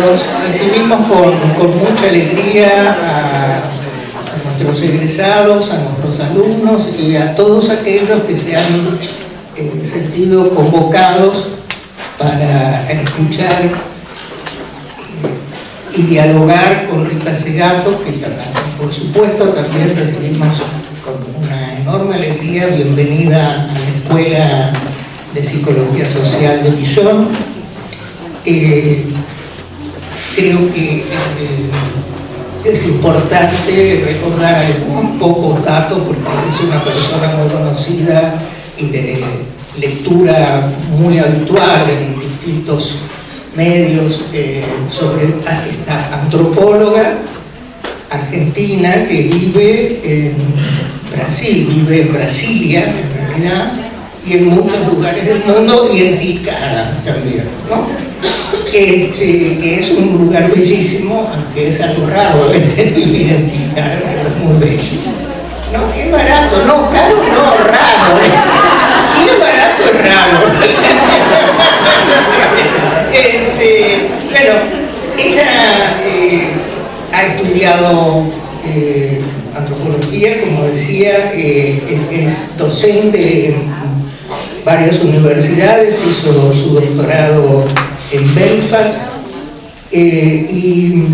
Los recibimos con mucha alegría a nuestros egresados, a nuestros alumnos y a todos aquellos que se han sentido convocados para escuchar y dialogar con Rita Segato, que por supuesto también recibimos con una enorme alegría. Bienvenida a la Escuela de Psicología Social de Villon. Creo que es importante recordar algunos pocos datos porque es una persona muy conocida y de lectura muy habitual en distintos medios, sobre esta antropóloga argentina que vive en Brasil, vive en Brasilia en realidad, y en muchos lugares del mundo, y en Tilcara también, ¿no? Que es un lugar bellísimo, aunque es algo raro vivir en Tilcara, pero es muy bello. No, es barato, no, caro no, raro. Si es barato, es raro. Bueno, ella ha estudiado antropología, como decía, es docente en varias universidades, hizo su doctorado en Belfast, y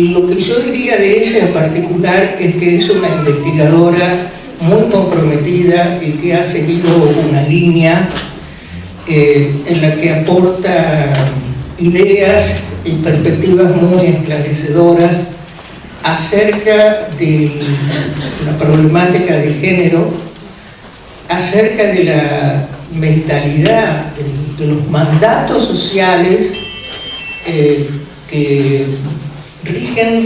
lo que yo diría de ella en particular es que es una investigadora muy comprometida y que ha seguido una línea en la que aporta ideas y perspectivas muy esclarecedoras acerca de la problemática de género, acerca de la mentalidad, de los mandatos sociales que rigen,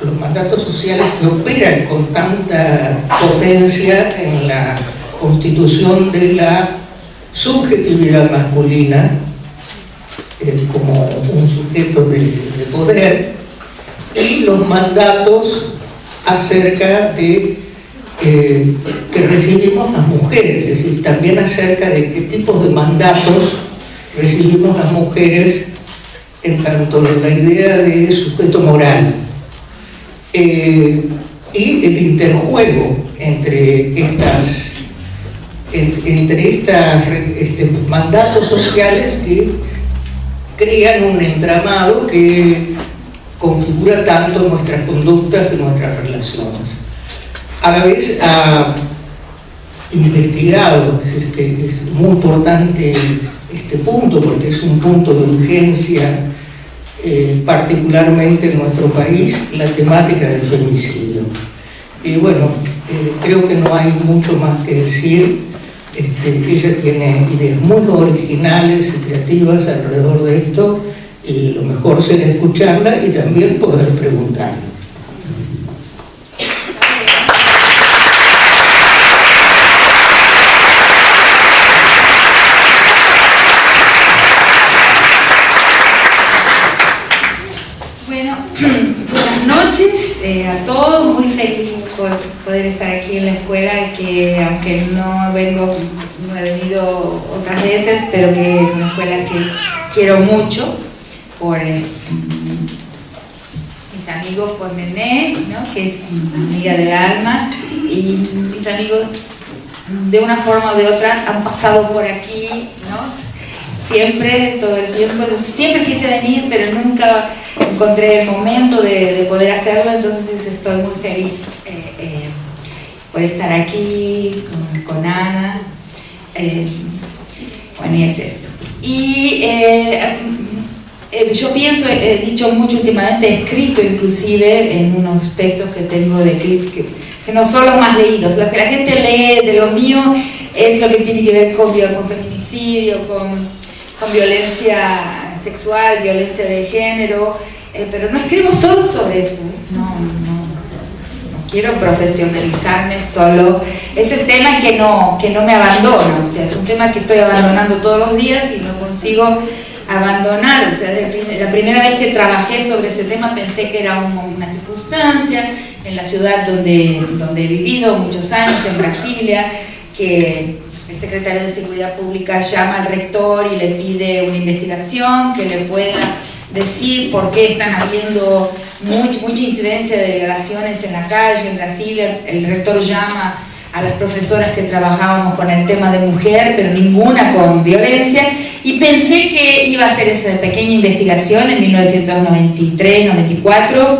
los mandatos sociales que operan con tanta potencia en la constitución de la subjetividad masculina como un sujeto de poder, y los mandatos acerca de que recibimos las mujeres, es decir, también acerca de qué tipos de mandatos recibimos las mujeres en tanto de la idea de sujeto moral, y el interjuego entre estos mandatos sociales que crean un entramado que configura tanto nuestras conductas y nuestras relaciones. A la vez ha investigado, es decir, que es muy importante este punto porque es un punto de urgencia, particularmente en nuestro país, la temática del femicidio. Y bueno, creo que no hay mucho más que decir. Ella tiene ideas muy originales y creativas alrededor de esto, y lo mejor será escucharla y también poder preguntarle. Bueno, buenas noches a todos, muy feliz por poder estar aquí en la escuela, que aunque no he venido otras veces, pero que es una escuela que quiero mucho por mis amigos, por Nené, ¿no? Que es mi amiga del alma, y mis amigos de una forma o de otra han pasado por aquí, ¿no? Siempre, todo el tiempo. Siempre quise venir, pero nunca encontré el momento de poder hacerlo, entonces estoy muy feliz por estar aquí con Ana. Bueno, y es esto. Y yo pienso, he dicho mucho últimamente, he escrito inclusive en unos textos que tengo de clip que no son los más leídos. Lo que la gente lee de lo mío es lo que tiene que ver con feminicidio, con violencia sexual, violencia de género, pero no escribo solo sobre eso, no quiero profesionalizarme solo. Es el tema que no me abandona, o sea, es un tema que estoy abandonando todos los días y no consigo abandonar. O sea, la primera vez que trabajé sobre ese tema pensé que era una circunstancia en la ciudad donde he vivido muchos años, en Brasilia, que el secretario de Seguridad Pública llama al rector y le pide una investigación que le pueda decir por qué están habiendo mucha incidencia de violaciones en la calle en Brasil. El rector llama a las profesoras que trabajábamos con el tema de mujer, pero ninguna con violencia, y pensé que iba a hacer esa pequeña investigación en 1993-94,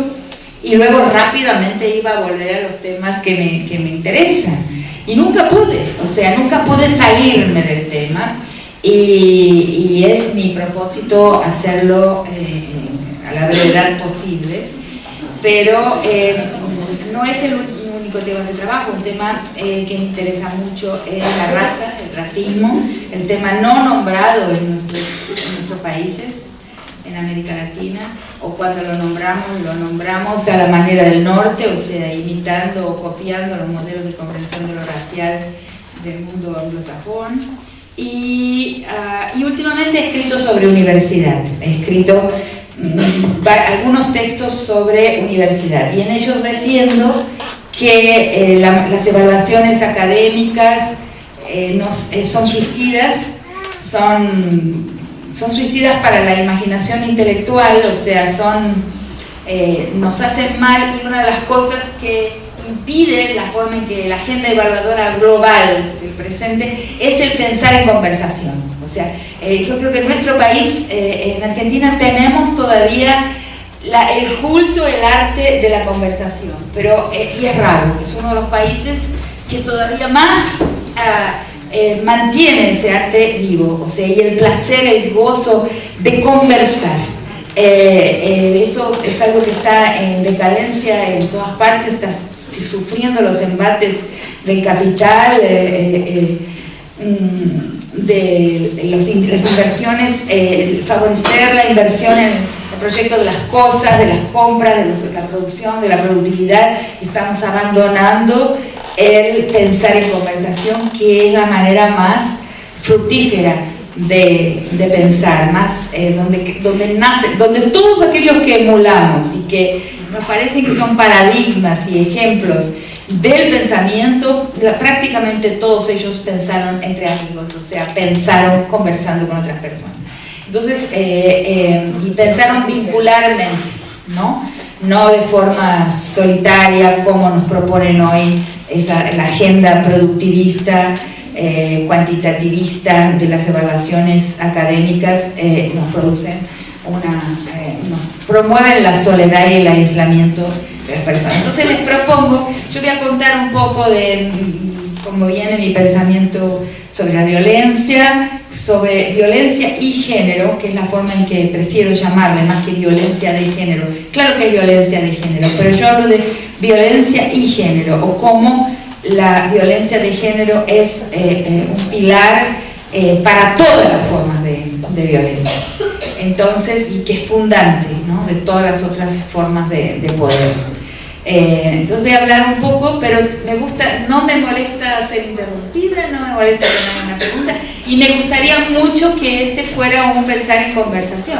y luego rápidamente iba a volver a los temas que me interesan. Y nunca pude, o sea, nunca pude salirme del tema, y es mi propósito hacerlo a la brevedad posible, pero no es el único tema de trabajo. Un tema que me interesa mucho es la raza, el racismo, el tema no nombrado en nuestros países, en América Latina, o cuando lo nombramos a la manera del norte, o sea, imitando o copiando los modelos de comprensión de lo racial del mundo anglosajón. Y últimamente he escrito sobre universidad, he escrito algunos textos sobre universidad, y en ellos defiendo que las evaluaciones académicas son suicidas, son suicidas para la imaginación intelectual, o sea, nos hacen mal, y una de las cosas que impide la forma en que la agenda evaluadora global del presente es el pensar en conversación. O sea, yo creo que en nuestro país, en Argentina, tenemos todavía el culto, el arte de la conversación, pero, y es raro, es uno de los países que todavía más mantiene ese arte vivo, o sea, y el placer, el gozo de conversar. Eso es algo que está en decadencia en todas partes, está sufriendo los embates del capital, de las inversiones, favorecer la inversión en el proyecto de las cosas, de las compras, de la producción, de la productividad. Estamos abandonando el pensar en conversación, que es la manera más fructífera de pensar, más donde todos aquellos que emulamos y que nos parecen que son paradigmas y ejemplos del pensamiento, prácticamente todos ellos pensaron entre amigos, o sea, pensaron conversando con otras personas. Entonces, y pensaron vincularmente, no de forma solitaria como nos proponen hoy la agenda productivista, cuantitativista de las evaluaciones académicas. Nos promueven la soledad y el aislamiento de las personas. Entonces les propongo, yo voy a contar un poco de cómo viene mi pensamiento sobre la violencia, sobre violencia y género, que es la forma en que prefiero llamarle, más que violencia de género. Claro que es violencia de género, pero yo hablo de violencia y género, o cómo la violencia de género es un pilar para todas las formas de violencia. Entonces, y que es fundante, ¿no?, de todas las otras formas de poder. Entonces voy a hablar un poco, pero no me molesta ser interrumpida, no me molesta que me hagan una pregunta, y me gustaría mucho que este fuera un pensar en conversación.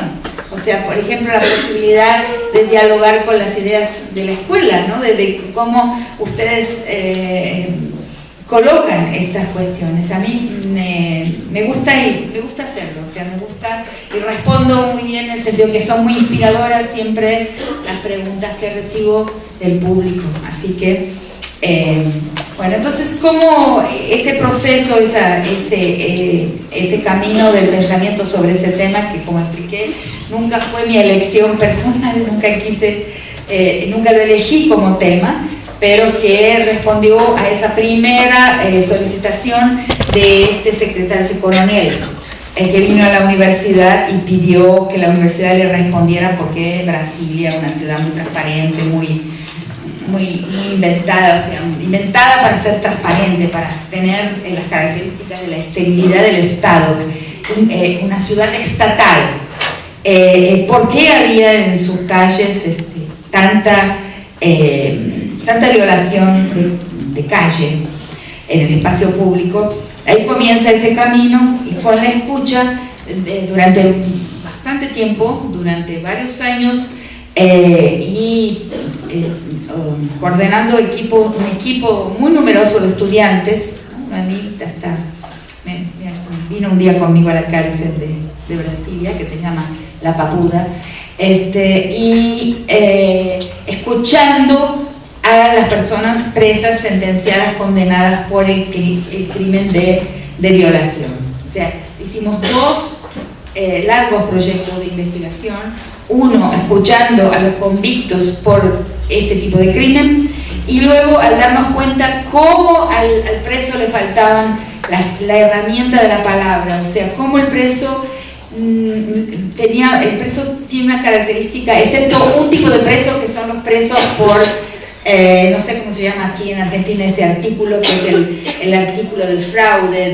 O sea, por ejemplo, la posibilidad de dialogar con las ideas de la escuela, ¿no?, de cómo ustedes colocan estas cuestiones. A mí me gusta hacerlo, o sea, me gusta, y respondo muy bien en el sentido que son muy inspiradoras siempre las preguntas que recibo del público. Así que, bueno, entonces, ¿cómo ese proceso, ese camino del pensamiento sobre ese tema, que como expliqué, nunca fue mi elección personal, nunca lo elegí como tema, pero que respondió a esa primera solicitación de este secretario, ese coronel, que vino a la universidad y pidió que la universidad le respondiera porque Brasilia es una ciudad muy transparente, muy inventada, o sea, inventada para ser transparente, para tener las características de la esterilidad del Estado, o sea, una ciudad estatal. ¿Por qué había en sus calles tanta violación de calle en el espacio público? Ahí comienza ese camino, y con la escucha durante bastante tiempo, durante varios años, coordinando un equipo muy numeroso de estudiantes, ¿no? 9.000 hasta vino un día conmigo a la cárcel de Brasilia, que se llama La Papuda, escuchando a las personas presas, sentenciadas, condenadas por el crimen de violación. O sea, hicimos dos largos proyectos de investigación, uno escuchando a los convictos por este tipo de crimen, y luego al darnos cuenta cómo al preso le faltaban la herramienta de la palabra, o sea, cómo el preso tiene una característica, excepto un tipo de preso que son los presos por, no sé cómo se llama aquí en Argentina ese artículo, que es el artículo del fraude,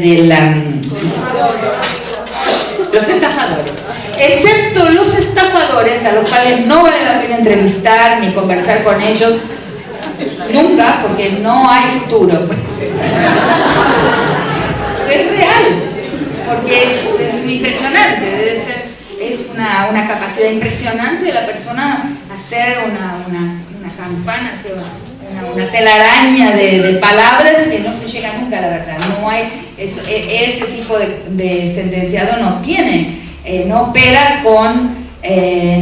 los estafadores. Excepto los estafadores, a los cuales no vale la pena entrevistar ni conversar con ellos, nunca, porque no hay futuro. Es real, porque es impresionante, es una capacidad impresionante de la persona hacer una campana, hacer una telaraña de palabras que no se llega nunca a la verdad. No hay ese tipo de sentenciado no opera con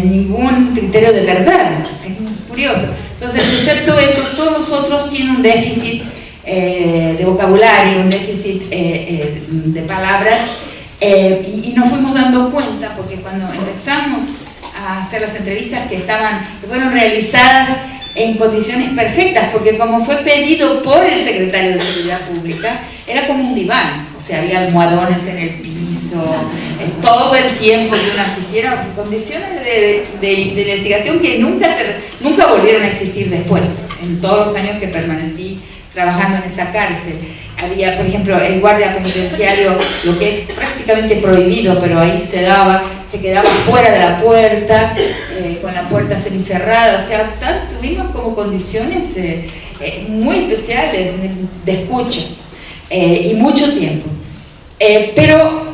ningún criterio de verdad. Es muy curioso. Entonces, excepto eso, todos los otros tienen un déficit de vocabulario, un déficit de palabras, y nos fuimos dando cuenta, porque cuando empezamos a hacer las entrevistas que fueron realizadas en condiciones perfectas, porque como fue pedido por el secretario de Seguridad Pública, era como un diván, o sea, había almohadones en el piso, todo el tiempo que uno quisiera, condiciones de investigación que nunca volvieron a existir después, en todos los años que permanecí trabajando en esa cárcel. Había, por ejemplo, el guardia penitenciario, lo que es prácticamente prohibido, pero ahí se quedaba fuera de la puerta, con la puerta semicerrada, o sea, tuvimos como condiciones muy especiales de escucha, y mucho tiempo. Pero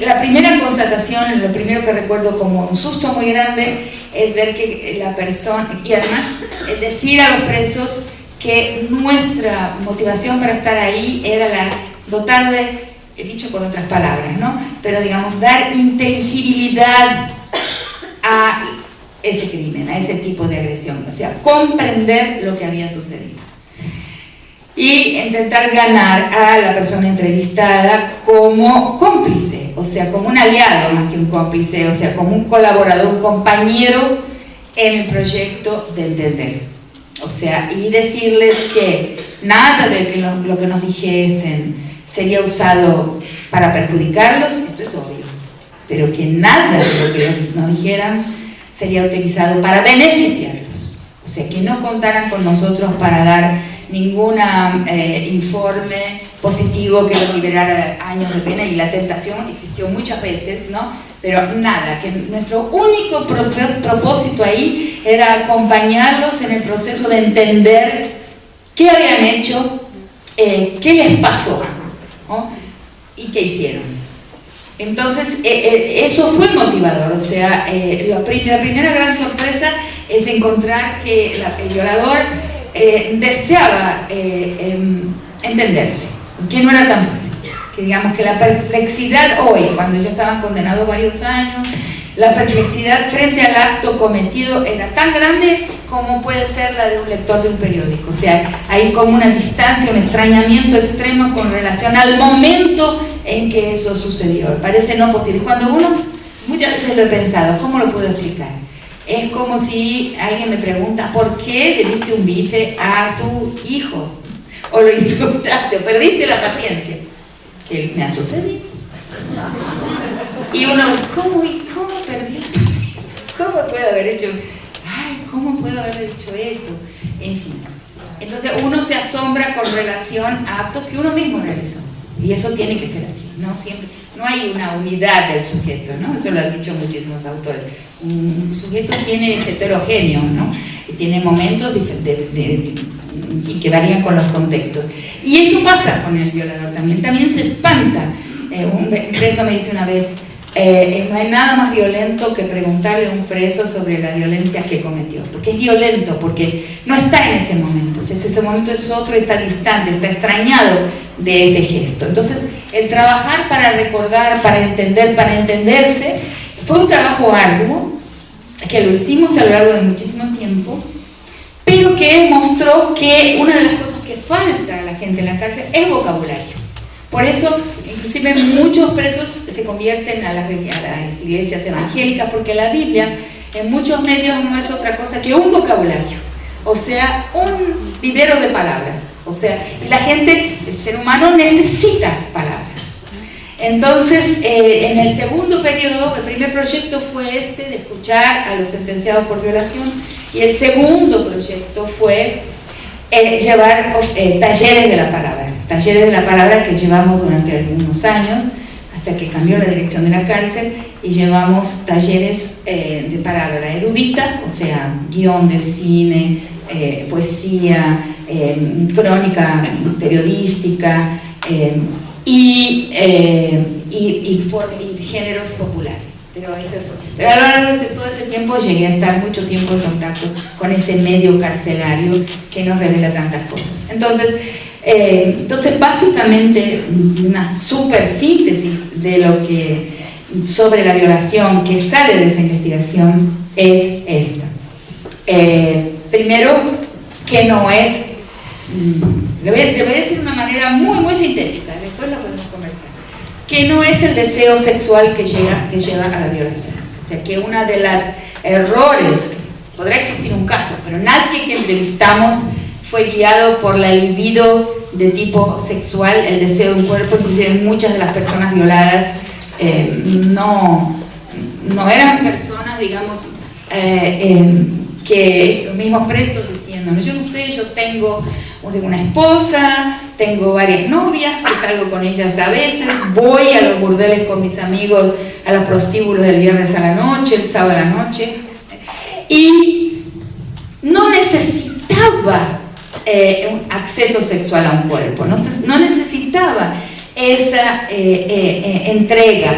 la primera constatación, lo primero que recuerdo como un susto muy grande, es ver que la persona, y además decir a los presos que nuestra motivación para estar ahí era dotar de, he dicho con otras palabras, ¿no? Pero digamos, dar inteligibilidad a ese crimen, a ese tipo de agresión, o sea, comprender lo que había sucedido. Y intentar ganar a la persona entrevistada como cómplice, o sea, como un aliado más que un cómplice, o sea, como un colaborador, un compañero en el proyecto de entender. O sea, y decirles que nada de lo que nos dijesen sería usado para perjudicarlos, esto es obvio, pero que nada de lo que nos dijeran sería utilizado para beneficiarlos. O sea, que no contaran con nosotros para dar ningún informe positivo que los liberara años de pena, y la tentación existió muchas veces, ¿no? Pero nada, que nuestro único propósito ahí era acompañarlos en el proceso de entender qué habían hecho, qué les pasó, ¿no? Y qué hicieron. Entonces, eso fue motivador, o sea, la primera gran sorpresa es encontrar que el violador deseaba entenderse, que no era tan fácil. Que digamos que la perplexidad hoy, cuando ya estaban condenados varios años, la perplexidad frente al acto cometido era tan grande como puede ser la de un lector de un periódico. O sea, hay como una distancia, un extrañamiento extremo con relación al momento en que eso sucedió. Parece no posible. Cuando uno, muchas veces lo he pensado, ¿cómo lo puedo explicar? Es como si alguien me pregunta, ¿por qué le diste un bife a tu hijo? O lo insultaste, o perdiste la paciencia. Que me ha sucedido. Y uno, ¿cómo perdí la paciencia? ¿Cómo puedo haber hecho? Ay, ¿cómo puedo haber hecho eso? En fin. Entonces uno se asombra con relación a actos que uno mismo realizó. Y eso tiene que ser así, ¿no? Siempre, no hay una unidad del sujeto, ¿no? Eso lo han dicho muchísimos autores. Un sujeto es heterogéneo, ¿no? Y tiene momentos que varían con los contextos. Y eso pasa con el violador también. También se espanta. Un preso me dice una vez, no hay nada más violento que preguntarle a un preso sobre la violencia que cometió. Porque es violento, porque no está en ese momento. Ese momento es otro, está distante, está extrañado de ese gesto. Entonces, el trabajar para recordar, para entender, para entenderse, fue un trabajo arduo, que lo hicimos a lo largo de muchísimo tiempo, pero que mostró que una de las cosas que falta a la gente en la cárcel es vocabulario. Por eso, inclusive muchos presos se convierten a las iglesias evangélicas, porque la Biblia en muchos medios no es otra cosa que un vocabulario, o sea, un vivero de palabras. O sea, y la gente, el ser humano necesita palabras. Entonces, en el segundo periodo, el primer proyecto fue de escuchar a los sentenciados por violación, y el segundo proyecto fue llevar talleres de la palabra que llevamos durante algunos años, hasta que cambió la dirección de la cárcel, y llevamos talleres de palabra erudita, o sea, guión de cine, poesía, crónica periodística, y géneros populares. Pero a lo largo de todo ese tiempo llegué a estar mucho tiempo en contacto con ese medio carcelario que nos revela tantas cosas. Entonces básicamente una súper síntesis de lo que sobre la violación que sale de esa investigación es esta. Primero, que no es, le voy a decir de una manera muy sintética, después lo podemos conversar, que no es el deseo sexual que lleva a la violación. O sea, que uno de los errores, podrá existir un caso, pero nadie que entrevistamos fue guiado por la libido de tipo sexual, el deseo de un cuerpo. Inclusive muchas de las personas violadas no eran personas, digamos, que los mismos presos diciendo, no, yo no sé, yo tengo una esposa, tengo varias novias, que salgo con ellas a veces, voy a los burdeles con mis amigos, a los prostíbulos el viernes a la noche, el sábado a la noche, y no necesitaba un acceso sexual a un cuerpo, no necesitaba esa entrega.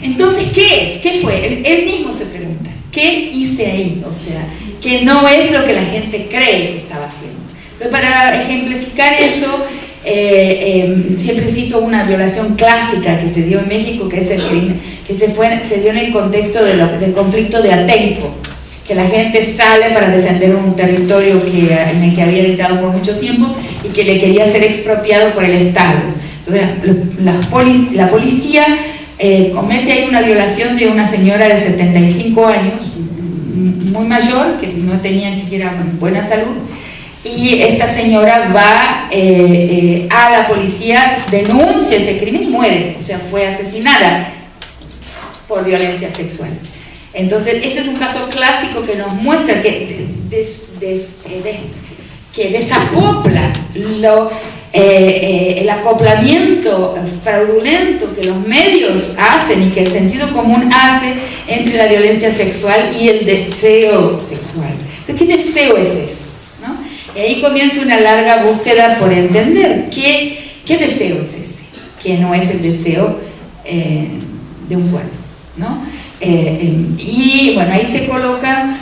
Entonces, ¿qué es? ¿Qué fue? Él mismo se pregunta, ¿qué hice ahí? O sea, que no es lo que la gente cree que estaba haciendo. Entonces, para ejemplificar eso, siempre cito una violación clásica que se dio en México, que es el crimen, que se dio en el contexto del conflicto de Atenco, que la gente sale para defender un territorio en el que había habitado por mucho tiempo y que le quería ser expropiado por el Estado. Entonces, la policía comete ahí una violación de una señora de 75 años, muy mayor, que no tenía ni siquiera buena salud, y esta señora va a la policía, denuncia ese crimen y muere, o sea, fue asesinada por violencia sexual. Entonces, este es un caso clásico que nos muestra que desacopla el acoplamiento fraudulento que los medios hacen y que el sentido común hace entre la violencia sexual y el deseo sexual. Entonces, ¿qué deseo es ese? ¿No? Y ahí comienza una larga búsqueda por entender qué deseo es ese, que no es el deseo de un cuerpo, ¿no? Y bueno, ahí se colocan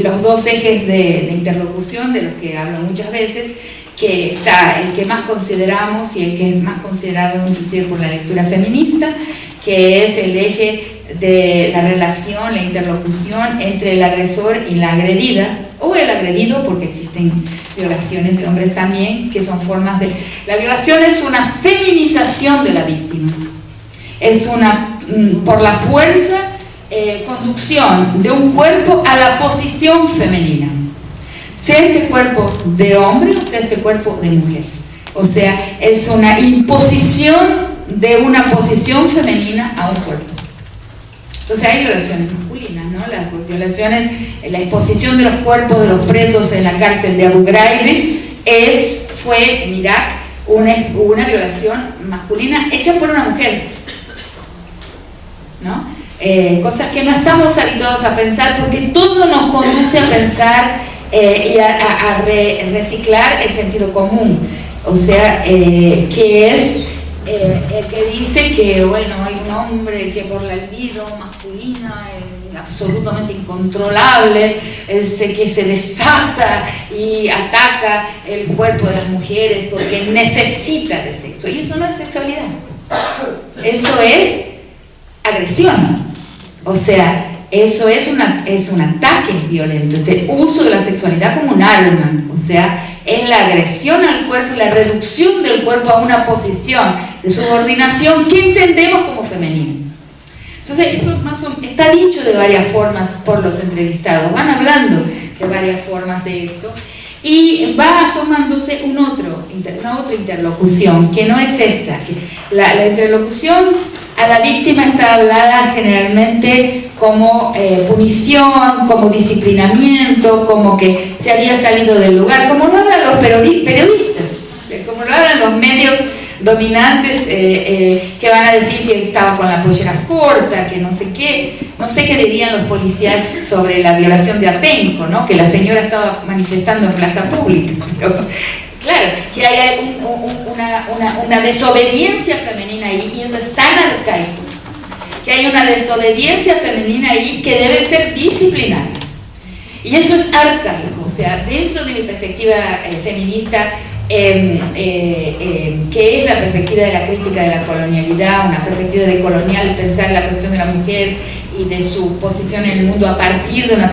los dos ejes de interlocución de los que hablo muchas veces, que está el que más consideramos y el que es más considerado inclusive por la lectura feminista, que es el eje de la relación, la interlocución entre el agresor y la agredida, o el agredido, porque existen violaciones de hombres también, que son formas de... La violación es una feminización de la víctima, es una, por la fuerza, conducción de un cuerpo a la posición femenina, sea este cuerpo de hombre o sea este cuerpo de mujer. O sea, es una imposición de una posición femenina a un cuerpo. Entonces hay violaciones masculinas, ¿no? Las violaciones, la exposición de los cuerpos de los presos en la cárcel de Abu Ghraib fue en Irak una violación masculina hecha por una mujer, ¿no? Cosas que no estamos habituados a pensar, porque todo nos conduce a pensar y a reciclar el sentido común, o sea, que es el que dice que, bueno, hay un hombre que por la libido masculina es absolutamente incontrolable, que se desata y ataca el cuerpo de las mujeres porque necesita de sexo. Y eso no es sexualidad, eso es agresión. O sea, eso es un ataque violento, es el uso de la sexualidad como un arma, o sea, es la agresión al cuerpo y la reducción del cuerpo a una posición de subordinación que entendemos como femenina. Entonces, eso está dicho de varias formas por los entrevistados, van hablando de varias formas de esto, y va asomándose una otra interlocución, que no es esta. La interlocución a la víctima está hablada generalmente como punición, como disciplinamiento, como que se había salido del lugar, como lo hablan los periodistas, como lo hablan los medios dominantes, que van a decir que estaba con la pollera corta, que no sé qué dirían los policías sobre la violación de Atenco, ¿no? Que la señora estaba manifestando en plaza pública. Pero, claro, que hay una desobediencia femenina ahí, y eso es tan arcaico, que hay una desobediencia femenina ahí que debe ser disciplinaria. Y eso es arcaico, o sea, dentro de mi perspectiva feminista, que es la perspectiva de la crítica de la colonialidad, una perspectiva de colonial, pensar la cuestión de la mujer y de su posición en el mundo a partir de una